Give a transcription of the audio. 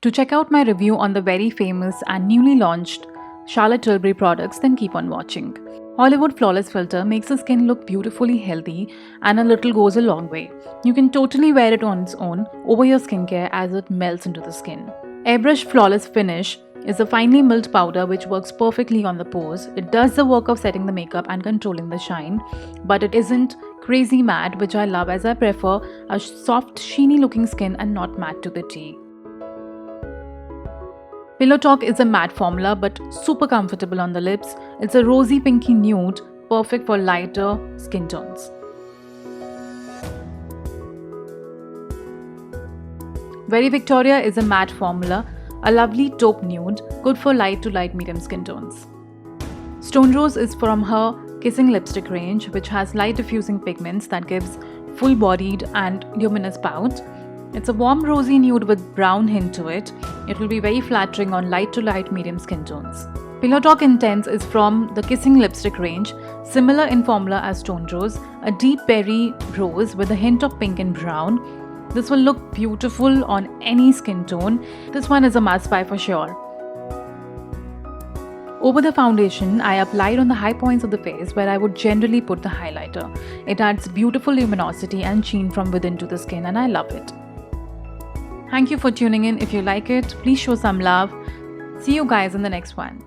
To check out my review on the very famous and newly launched Charlotte Tilbury products, then keep on watching. Hollywood Flawless Filter makes the skin look beautifully healthy, and a little goes a long way. You can totally wear it on its own over your skincare as it melts into the skin. Airbrushed Flawless Finish is a finely milled powder which works perfectly on the pores. It does the work of setting the makeup and controlling the shine, but it isn't crazy matte, which I love as I prefer a soft, sheeny looking skin and not matte to the T. Pillow Talk is a matte formula but super comfortable on the lips. It's a rosy pinky nude, perfect for lighter skin tones. Very Victoria is a matte formula, a lovely taupe nude, good for light to light medium skin tones. Stone Rose is from her K.I.S.S.I.N.G lipstick range, which has light diffusing pigments that gives full-bodied and luminous pout. It's a warm rosy nude with brown hint to it. It will be very flattering on light to light medium skin tones. Pillow Talk Intense is from the K.I.S.S.I.N.G lipstick range, similar in formula as Stone Rose, a deep berry rose with a hint of pink and brown. This will look beautiful on any skin tone. This one is a must buy for sure. Over the foundation, I applied on the high points of the face where I would generally put the highlighter. It adds beautiful luminosity and sheen from within to the skin, and I love it. Thank you for tuning in. If you like it, please show some love. See you guys in the next one.